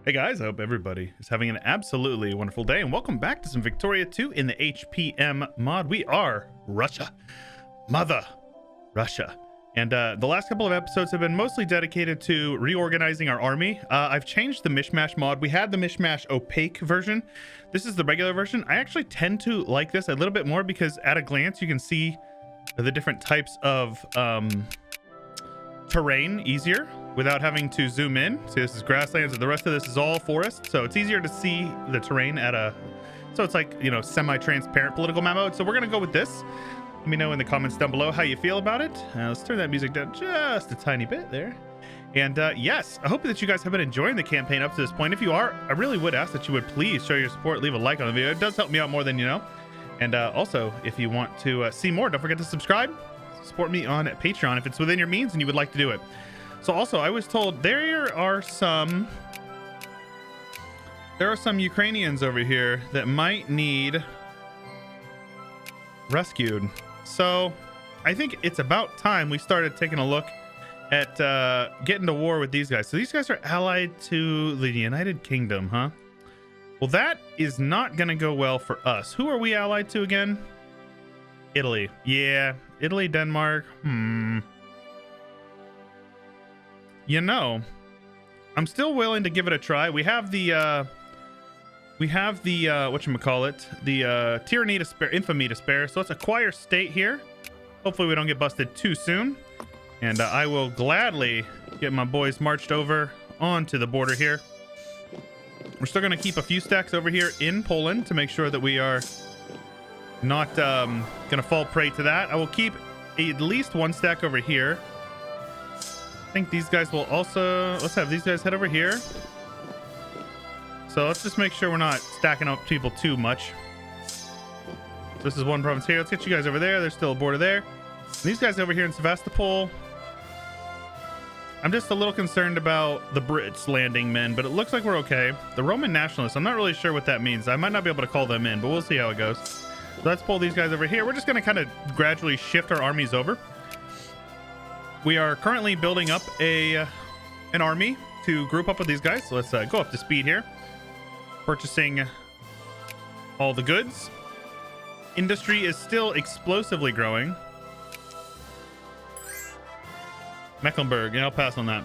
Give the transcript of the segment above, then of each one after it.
Hey guys, I hope everybody is having an absolutely wonderful day, and welcome back to some Victoria 2 in the HPM mod. We are Russia, Mother Russia, and the last couple of episodes have been mostly dedicated to reorganizing our army. I've changed the Mish Mash mod. We had the Mish Mash opaque version. This is the regular version. I actually tend to like this a little bit more because at a glance you can see the different types of terrain easier without having to zoom in. See, this is grasslands and the rest of this is all forest, so it's easier to see the terrain at a, so it's like, you know, semi-transparent political map mode. So we're gonna go with this. Let me know in the comments down below how you feel about it. Let's turn that music down just a tiny bit there. And yes, I hope that you guys have been enjoying the campaign up to this point. If you are, I really would ask that you would please show your support, leave a like on the video. It does help me out more than you know. And also, if you want to see more, don't forget to subscribe. Support me on Patreon if it's within your means and you would like to do it. So also, I was told there are some Ukrainians over here that might need rescued. So I think it's about time we started taking a look at getting to war with these guys. So these guys are allied to the United Kingdom, huh? Well, that is not gonna go well for us. Who are we allied to again? Italy. Yeah, Italy, Denmark. You know, I'm still willing to give it a try. We have the whatchamacallit, the tyranny to spare, infamy to spare. So let's acquire state here. Hopefully we don't get busted too soon. And I will gladly get my boys marched over onto the border here. We're still going to keep a few stacks over here in Poland to make sure that we are not going to fall prey to that. I will keep at least one stack over here. I think these guys will also, let's have these guys head over here. So let's just make sure we're not stacking up people too much. So this is one province here. Let's get you guys over there. There's still a border there. And these guys over here in Sevastopol. I'm just a little concerned about the Brits landing men, but it looks like we're okay. The Roman nationalists, I'm not really sure what that means. I might not be able to call them in, but we'll see how it goes. So let's pull these guys over here. We're just going to kind of gradually shift our armies over. We are currently building up an army to group up with these guys. So let's go up to speed here. Purchasing all the goods. Industry is still explosively growing. Mecklenburg, yeah, I'll pass on that.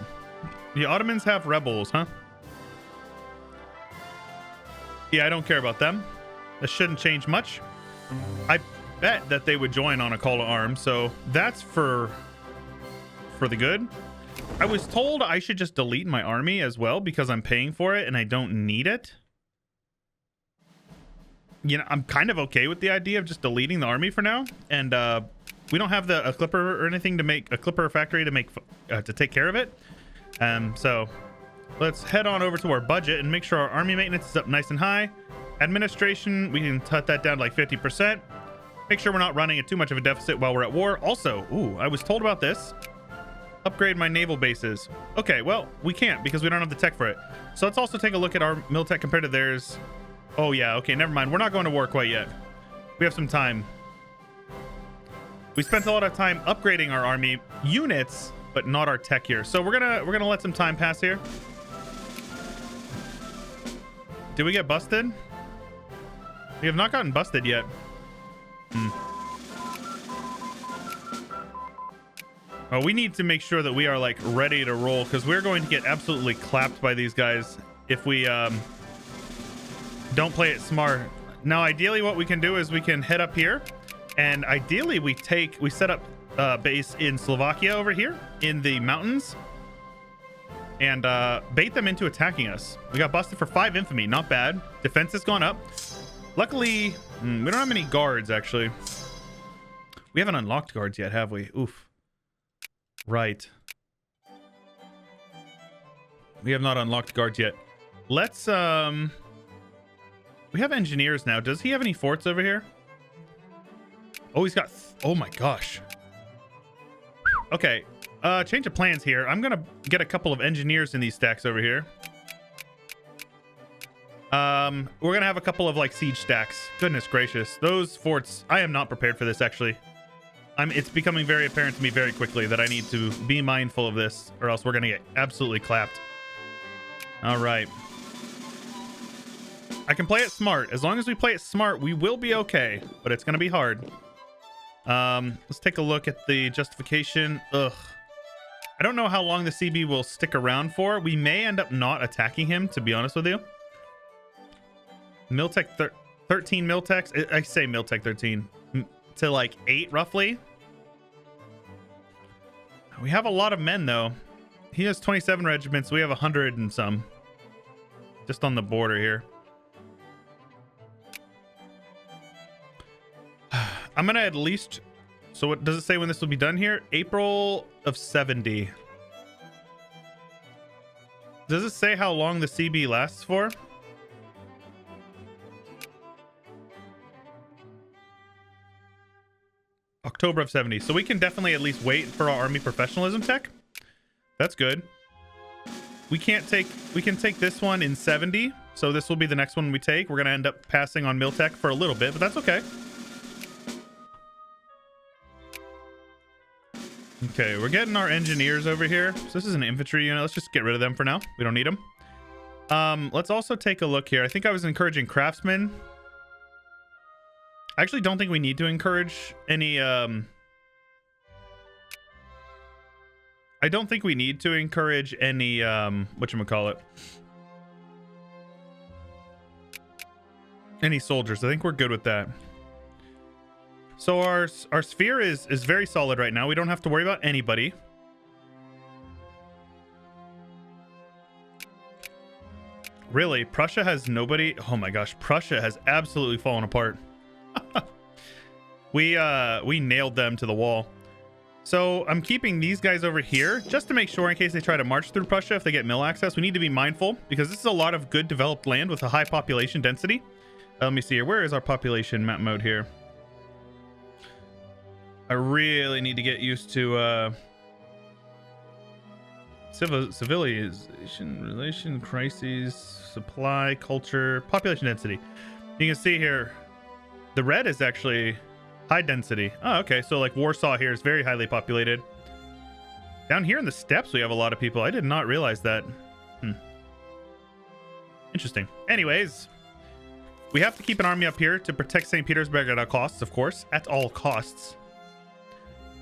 The Ottomans have rebels, huh? Yeah, I don't care about them. This shouldn't change much. I bet that they would join on a call to arms, so that's for the good. I was told I should just delete my army as well because I'm paying for it and I don't need it. You know, I'm kind of okay with the idea of just deleting the army for now. And we don't have a clipper or anything to make a clipper factory to make to take care of it. So let's head on over to our budget and make sure our army maintenance is up nice and high. Administration, we can cut that down to like 50%. Make sure we're not running at too much of a deficit while we're at war. Also, ooh, I was told about this. Upgrade my naval bases. Okay, well, we can't because we don't have the tech for it. So let's also take a look at our militech compared to theirs. Oh yeah, okay, never mind. We're not going to war quite yet. We have some time. We spent a lot of time upgrading our army units, but not our tech here. So we're gonna let some time pass here. Did we get busted? We have not gotten busted yet. Well, we need to make sure that we are like ready to roll because we're going to get absolutely clapped by these guys if we don't play it smart. Now, ideally, what we can do is we can head up here, and ideally we set up base in Slovakia over here in the mountains, and bait them into attacking us. We got busted for 5 infamy, not bad. Defense has gone up. Luckily, we don't have many guards actually. We haven't unlocked guards yet, have we? Oof. Right. We have not unlocked guards yet. Let's we have engineers now. Does he have any forts over here? Oh, he's got oh my gosh. Okay. Change of plans here. I'm gonna get a couple of engineers in these stacks over here. We're gonna have a couple of like siege stacks. Goodness gracious. Those forts, I am not prepared for this actually. It's becoming very apparent to me very quickly that I need to be mindful of this or else we're going to get absolutely clapped. All right. I can play it smart. As long as we play it smart, we will be okay, but it's going to be hard. Let's take a look at the justification. Ugh. I don't know how long the CB will stick around for. We may end up not attacking him, to be honest with you. Miltech 13 Miltechs. I say Miltech 13 to like 8 roughly. We have a lot of men though. He has 27 regiments. We have 100 and some. Just on the border here. I'm gonna at least. So what does it say when this will be done here? April of 70. Does it say how long the CB lasts for? October of 70. So we can definitely at least wait for our army professionalism tech. That's good. We can take this one in 70. So this will be the next one we take. We're gonna end up passing on Miltech for a little bit, but that's okay. Okay, we're getting our engineers over here. So this is an infantry unit. Let's just get rid of them for now. We don't need them. Let's also take a look here. I think I was encouraging craftsmen. I actually don't think we need to encourage any I don't think we need to encourage any whatchamacallit, any soldiers. I think we're good with that. So our sphere is very solid right now. We don't have to worry about anybody. Really, Prussia has nobody. Oh my gosh, Prussia has absolutely fallen apart. We nailed them to the wall. So I'm keeping these guys over here just to make sure in case they try to march through Prussia, if they get mill access. We need to be mindful because this is a lot of good developed land with a high population density. Let me see here. Where is our population map mode here? I really need to get used to civilization, relation, crises, supply, culture, population density. You can see here, the red is actually high density. Oh, okay. So like Warsaw here is very highly populated. Down here in the steppes, we have a lot of people. I did not realize that. Interesting. Anyways, we have to keep an army up here to protect St. Petersburg at all costs, of course, at all costs.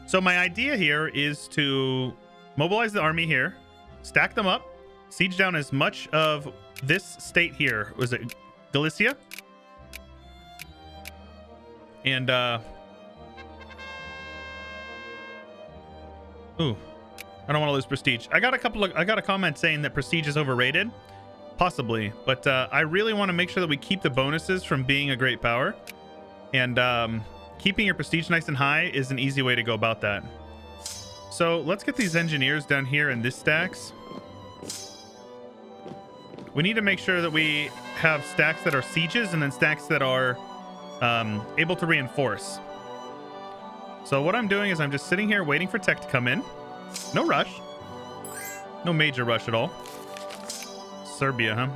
So my idea here is to mobilize the army here, stack them up, siege down as much of this state here. Was it Galicia? And ooh, I don't want to lose prestige. I got a comment saying that prestige is overrated, possibly, but I really want to make sure that we keep the bonuses from being a great power, and keeping your prestige nice and high is an easy way to go about that. So let's get these engineers down here in this stacks. We need to make sure that we have stacks that are sieges and then stacks that are able to reinforce. So what I'm doing is I'm just sitting here waiting for tech to come in. No rush. No major rush at all. Serbia, huh?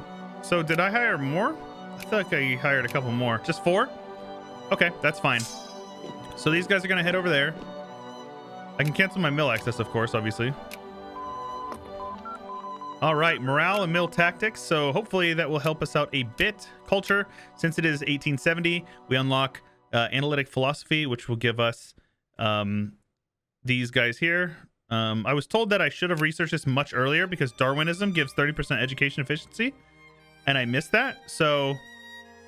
So did I hire more? I feel like I hired a couple more. Just 4? Okay, that's fine. So these guys are going to head over there. I can cancel my mill access, of course, obviously. All right, morale and mill tactics. So hopefully that will help us out a bit. Culture, since it is 1870, we unlock analytic philosophy, which will give us these guys here. I was told that I should have researched this much earlier because Darwinism gives 30% education efficiency, and I missed that. So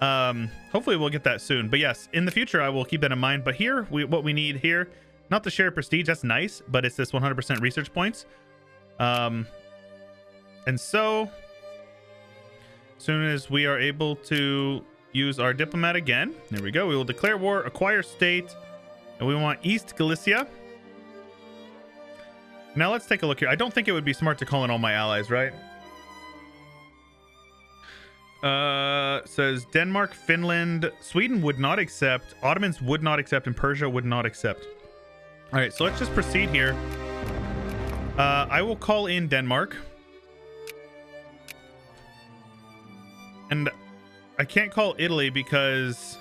hopefully we'll get that soon. But yes, in the future I will keep that in mind. But here, what we need here, not the share prestige, that's nice, but it's this 100% research points. And so as soon as we are able to use our diplomat again, there we go, we will declare war, acquire state, and we want East Galicia. Now let's take a look here. I don't think it would be smart to call in all my allies, right? Says Denmark, Finland, Sweden would not accept, Ottomans would not accept, and Persia would not accept. All right, so let's just proceed here. I will call in Denmark. And I can't call Italy because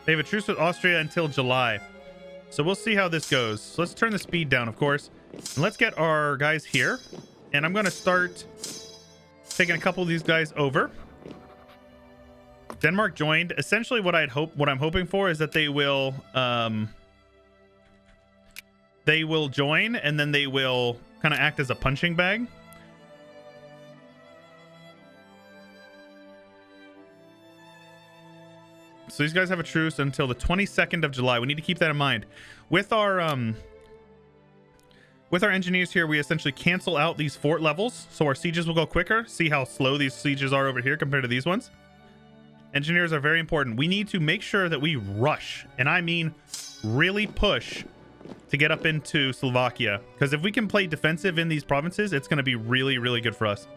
they have a truce with Austria until July. So we'll see how this goes. So let's turn the speed down, of course. And let's get our guys here. And I'm going to start taking a couple of these guys over. Denmark joined. Essentially what I'm hoping for is that they will join, and then they will kind of act as a punching bag. So these guys have a truce until the 22nd of July. We need to keep that in mind. With our engineers here, we essentially cancel out these fort levels, so our sieges will go quicker. See how slow these sieges are over here compared to these ones. Engineers are very important. We need to make sure that we rush, and I mean really push, to get up into Slovakia. Because if we can play defensive in these provinces, it's going to be really, really good for us.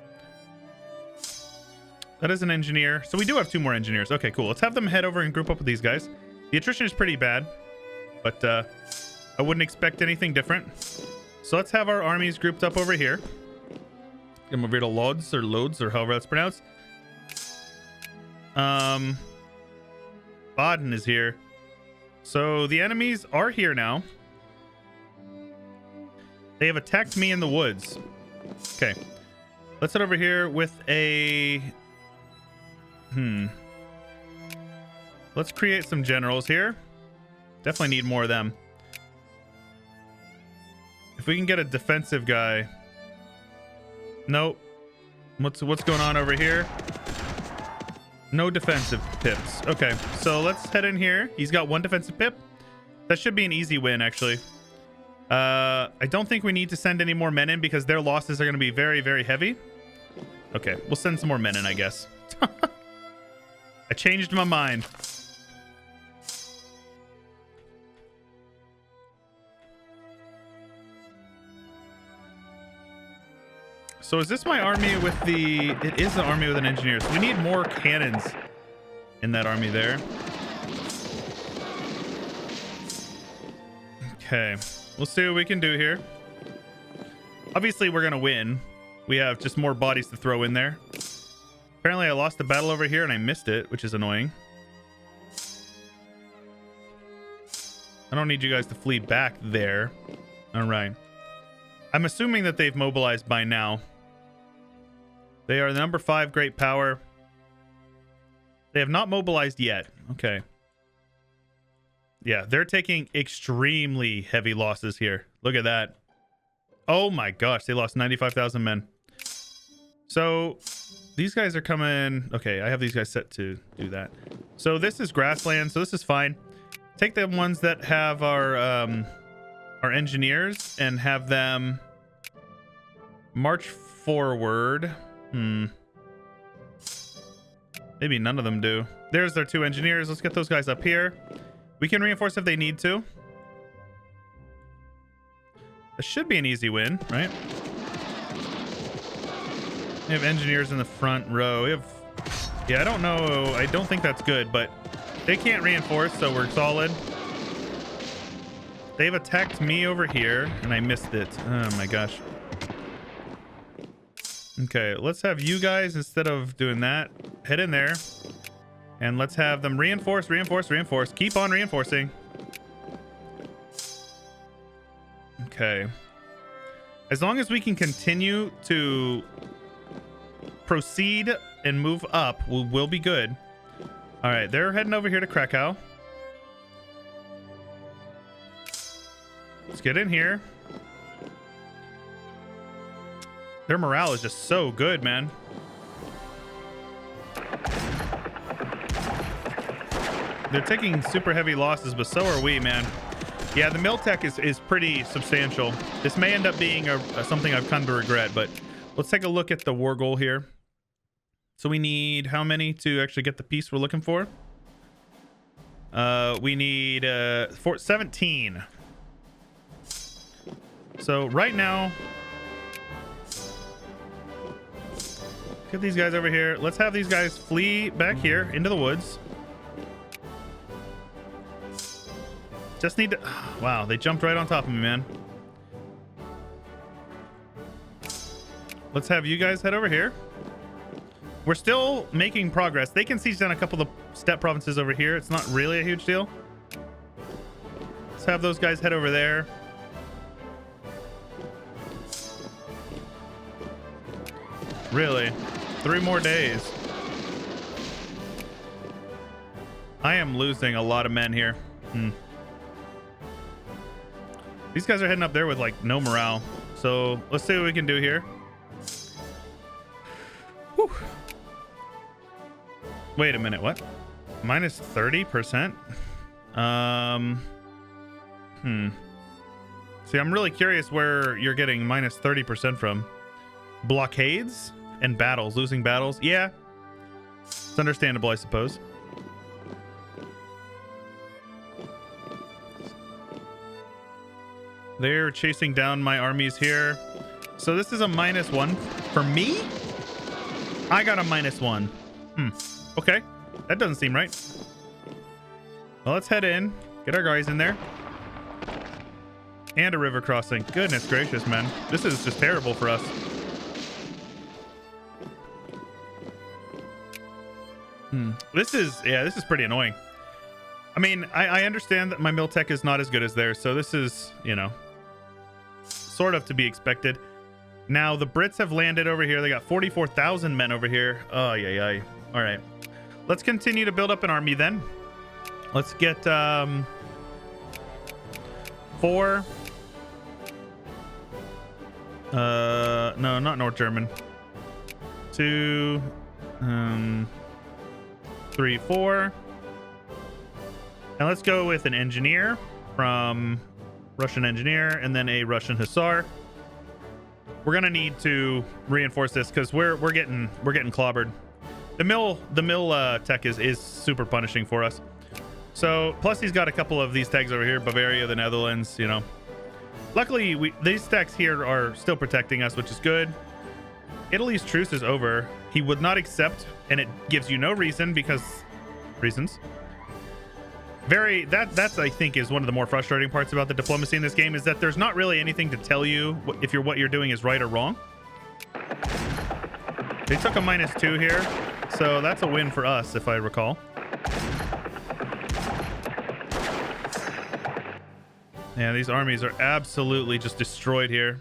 That is an engineer. So we do have 2 more engineers. Okay, cool. Let's have them head over and group up with these guys. The attrition is pretty bad, but I wouldn't expect anything different. So let's have our armies grouped up over here. Get them over here to Lodz or however that's pronounced. Baden is here. So the enemies are here now. They have attacked me in the woods. Okay. Let's head over here with a... Let's create some generals here. Definitely need more of them. If we can get a defensive guy. Nope. What's going on over here? No defensive pips. Okay, so let's head in here. He's got 1 defensive pip. That should be an easy win, actually. I don't think we need to send any more men in because their losses are going to be very, very heavy. Okay, we'll send some more men in, I guess. I changed my mind. So is this my army with the... It is the army with an engineer. So we need more cannons in that army there. Okay. We'll see what we can do here. Obviously, we're going to win. We have just more bodies to throw in there. Apparently, I lost the battle over here and I missed it, which is annoying. I don't need you guys to flee back there. All right. I'm assuming that they've mobilized by now. They are the number 5 great power. They have not mobilized yet. Okay. Yeah, they're taking extremely heavy losses here. Look at that. Oh my gosh, they lost 95,000 men. So these guys are coming. Okay, I have these guys set to do that. So this is grassland, so this is fine. Take the ones that have our engineers and have them march forward. Maybe none of them do. There's their 2 engineers. Let's get those guys up here. We can reinforce if they need to. This should be an easy win, right? We have engineers in the front row. We have... Yeah, I don't know. I don't think that's good, but they can't reinforce, so we're solid. They've attacked me over here, and I missed it. Oh my gosh. Okay, let's have you guys, instead of doing that, head in there. And let's have them reinforce, reinforce, reinforce. Keep on reinforcing. Okay. As long as we can continue to proceed and move up, we'll be good. All right, they're heading over here to Krakow. Let's get in here. Their morale is just so good, man. They're taking super heavy losses, but so are we, man. Yeah, the mill tech is pretty substantial. This may end up being something I've come to regret, but let's take a look at the war goal here. So we need how many to actually get the piece we're looking for? We need 17. So right now, get these guys over here. Let's have these guys flee back here into the woods. Just need to... Wow, they jumped right on top of me, man. Let's have you guys head over here. We're still making progress. They can siege down a couple of the steppe provinces over here. It's not really a huge deal. Let's have those guys head over there. Really? 3 more days. I am losing a lot of men here. These guys are heading up there with like no morale. So let's see what we can do here. Whew. Wait a minute, what? Minus 30%? See, I'm really curious where you're getting minus 30% from. Blockades and battles, losing battles. Yeah, it's understandable, I suppose. They're chasing down my armies here. So this is a -1 for me. I got a -1. Okay, that doesn't seem right. Well, let's head in, get our guys in there. And a river crossing. Goodness gracious, man. This is just terrible for us. This is pretty annoying. I mean, I understand that my mill tech is not as good as theirs, so this is, you know, sort of to be expected. Now, the Brits have landed over here. They got 44,000 men over here. Oh, yeah. All right. Let's continue to build up an army then. Let's get 4... no, not North German. 2, 3, 4. And let's go with an engineer from Russian engineer and then a Russian hussar. We're gonna need to reinforce this because we're getting clobbered. The mill tech is super punishing for us. So plus he's got a couple of these tags over here, Bavaria, the Netherlands, you know. Luckily, these stacks here are still protecting us, which is good. Italy's truce is over. He would not accept, and it gives you no reason because reasons. That's I think is one of the more frustrating parts about the diplomacy in this game is that there's not really anything to tell you if what you're doing is right or wrong. They took a -2 here, so that's a win for us, if I recall. Yeah, these armies are absolutely just destroyed here.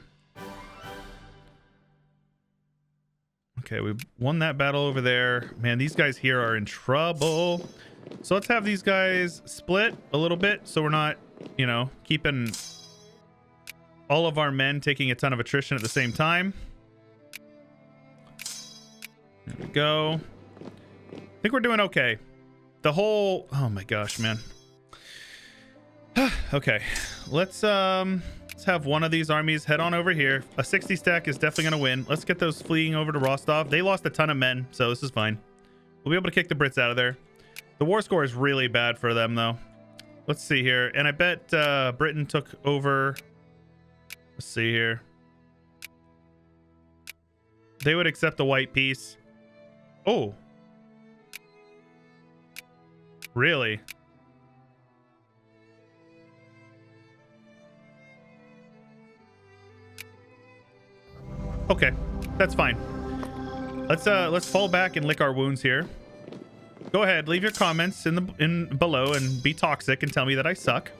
Okay, we won that battle over there. Man, these guys here are in trouble. So let's have these guys split a little bit so we're not, you know, keeping all of our men taking a ton of attrition at the same time. There we go. I think we're doing okay. The whole... Oh my gosh, man. Okay, let's have one of these armies head on over here. A 60 stack is definitely going to win. Let's get those fleeing over to Rostov. They lost a ton of men, so this is fine. We'll be able to kick the Brits out of there. The war score is really bad for them, though. Let's see here. And I bet Britain took over... Let's see here. They would accept the white peace. Oh. Really? Okay, that's fine. Let's fall back and lick our wounds here. Go ahead, leave your comments in below and be toxic and tell me that I suck.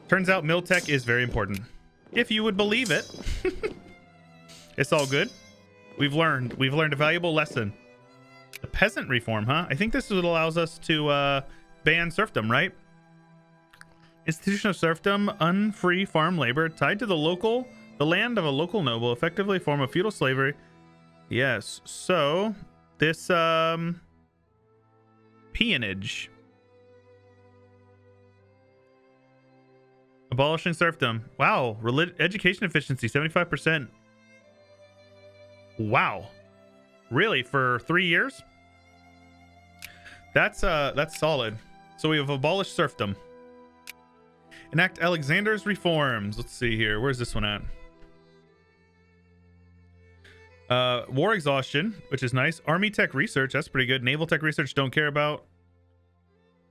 Turns out mill tech is very important. If you would believe it. It's all good. We've learned a valuable lesson. The peasant reform, huh? I think this is what allows us to ban serfdom, right? Institution of serfdom, unfree farm labor tied to the land of a local noble, effectively a form of feudal slavery. Yes, so this peonage. Abolishing serfdom. Wow, education efficiency 75%. Wow. Really, for 3 years? That's solid. So we have abolished serfdom. Enact Alexander's reforms. Let's see here. Where's this one at? War exhaustion, which is nice. Army tech research. That's pretty good. Naval tech research. Don't care about.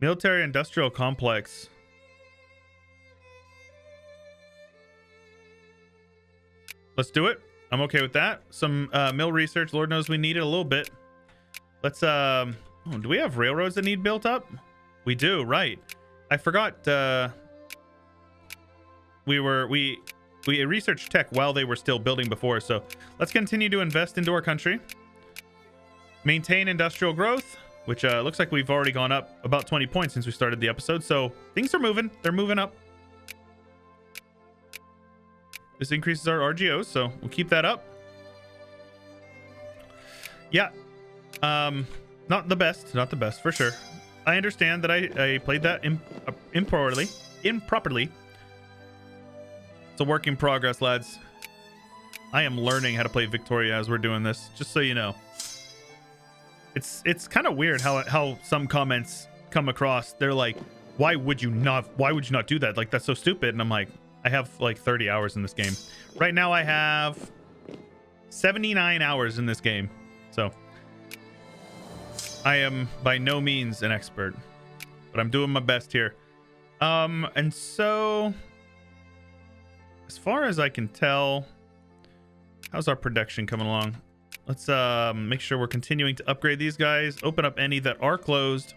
Military industrial complex. Let's do it. I'm okay with that. Some mill research. Lord knows we need it a little bit. Let's oh, do we have railroads that need built up? We do, right. I forgot we researched tech while they were still building before, so let's continue to invest into our country. Maintain industrial growth, which looks like we've already gone up about 20 points since we started the episode. So things are moving. They're moving up. This increases our RGOs, so we'll keep that up. Yeah. Not the best for sure. I understand that I played that improperly. It's a work in progress, lads. I am learning how to play Victoria as we're doing this, just so you know. It's kind of weird how some comments come across. They're like, why would you not do that? Like, that's so stupid. And I'm like, I have like 30 hours in this game. Right now I have 79 hours in this game. So I am by no means an expert, but I'm doing my best here. And so as far as I can tell, how's our production coming along? Let's make sure we're continuing to upgrade these guys. Open up any that are closed.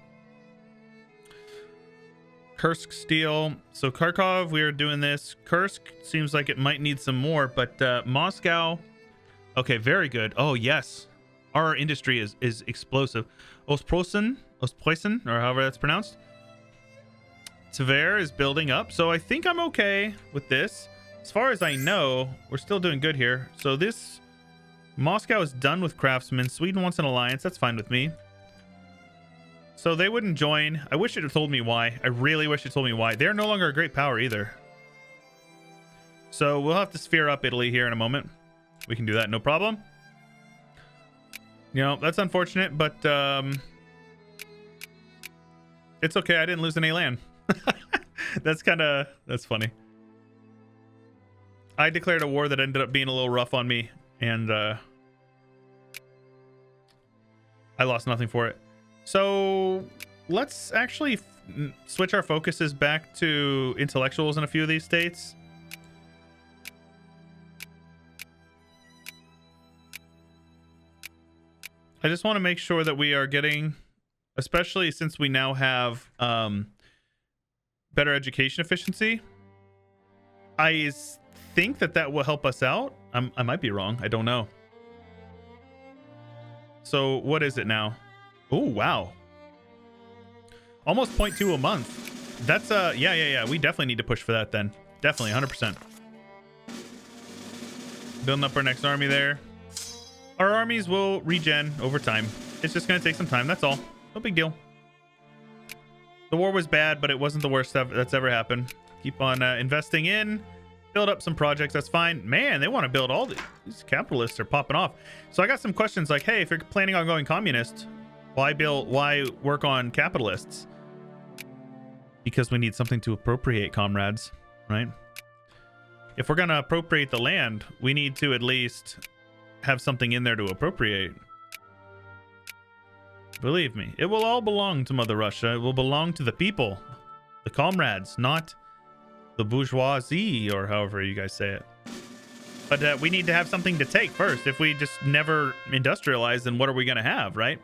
Kursk steel. So Kharkov, we are doing this. Kursk seems like it might need some more, but Moscow. Okay, very good. Oh yes, our industry is explosive. Ostpreußen, or however that's pronounced. Tver is building up, so I think I'm okay with this. As far as I know, we're still doing good here. So this Moscow is done with craftsmen. Sweden wants an alliance. That's fine with me. So they wouldn't join. I wish it had told me why. I really wish it told me why. They're no longer a great power either. So we'll have to sphere up Italy here in a moment. We can do that, no problem. You know, that's unfortunate, but it's okay. I didn't lose any land. That's funny. I declared a war that ended up being a little rough on me, and I lost nothing for it. So let's actually switch our focuses back to intellectuals in a few of these states. I just want to make sure that we are getting, especially since we now have better education efficiency. I think that will help us out. I might be wrong. I don't know. So what is it now? Oh, wow. Almost 0.2 a month. That's yeah. We definitely need to push for that then. Definitely 100%. Building up our next army there. Our armies will regen over time. It's just going to take some time. That's all. No big deal. The war was bad, but it wasn't the worst stuff that's ever happened. Keep on investing in. Build up some projects. That's fine. Man, they want to build all these capitalists are popping off. So I got some questions like, hey, if you're planning on going communist, why work on capitalists? Because we need something to appropriate, comrades, right? If we're going to appropriate the land, we need to at least have something in there to appropriate. Believe me, it will all belong to Mother Russia. It will belong to the people, the comrades, not the bourgeoisie, or however you guys say it. But we need to have something to take first. If we just never industrialize, then what are we going to have, right?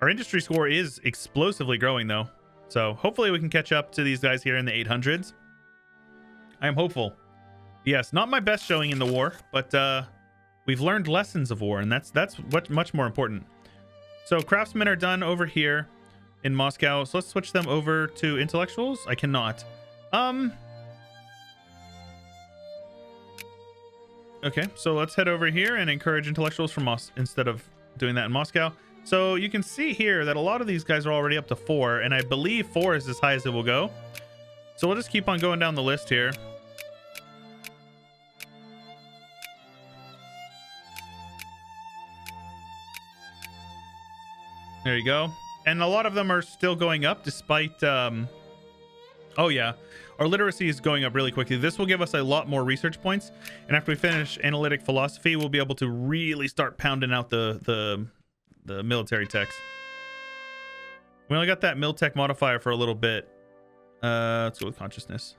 Our industry score is explosively growing, though. So hopefully we can catch up to these guys here in the 800s. I am hopeful. Yes, not my best showing in the war, but we've learned lessons of war, and that's what much more important. So craftsmen are done over here in Moscow. So let's switch them over to intellectuals. I cannot. Okay, so let's head over here and encourage intellectuals from instead of doing that in Moscow. So you can see here that a lot of these guys are already up to 4, and I believe 4 is as high as it will go. So we'll just keep on going down the list here. There you go. And a lot of them are still going up despite... oh, yeah. Our literacy is going up really quickly. This will give us a lot more research points. And after we finish analytic philosophy, we'll be able to really start pounding out the military techs. We only got that mil tech modifier for a little bit. Let's go with consciousness.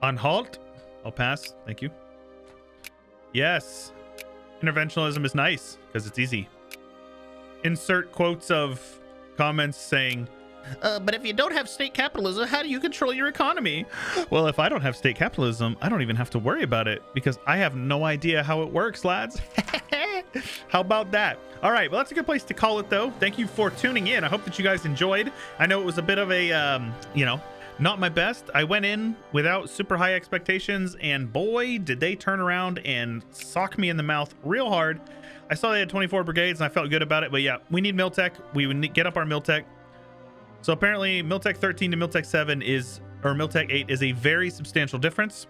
On halt. I'll pass. Thank you. Yes. Interventionalism is nice because it's easy. Insert quotes of comments saying, But if you don't have state capitalism, how do you control your economy? Well, if I don't have state capitalism, I don't even have to worry about it because I have no idea how it works, lads. How about that? All right, well, that's a good place to call it, though. Thank you for tuning in. I hope that you guys enjoyed. I know it was a bit of a, not my best. I went in without super high expectations, and boy, did they turn around and sock me in the mouth real hard. I saw they had 24 brigades, and I felt good about it. But yeah, we need Miltech. We would need, get up our Miltech. So apparently, Miltech 13 to Miltech 7 is, or Miltech 8 is a very substantial difference.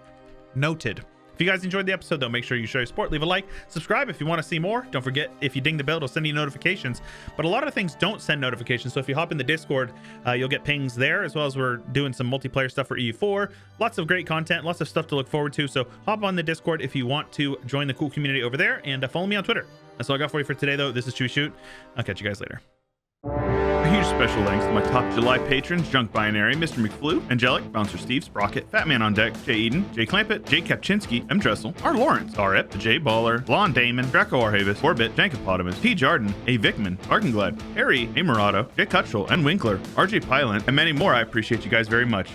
Noted. If you guys enjoyed the episode, though, make sure you show your support. Leave a like, subscribe if you want to see more. Don't forget, if you ding the bell, it'll send you notifications. But a lot of things don't send notifications. So if you hop in the Discord, you'll get pings there, as well as we're doing some multiplayer stuff for EU4. Lots of great content, lots of stuff to look forward to. So hop on the Discord if you want to join the cool community over there, and follow me on Twitter. That's all I got for you for today, though. This is Chewyshoot. I'll catch you guys later. A huge special thanks to my top July patrons, Junk Binary, Mr. McFlew, Angelic, Bouncer Steve, Sprocket, Fat Man on Deck, Jay Eden, Jay Clampett, Jay Kapczynski, M. Dressel, R. Lawrence, R. Ep, Jay Baller, Lon Damon, Draco Arhavis, Orbit, Jankopotamus, P. Jarden, A. Vickman, Arkenglad, Harry, A. Murado, Jay Cutchell, and Winkler, RJ Pylon, and many more. I appreciate you guys very much.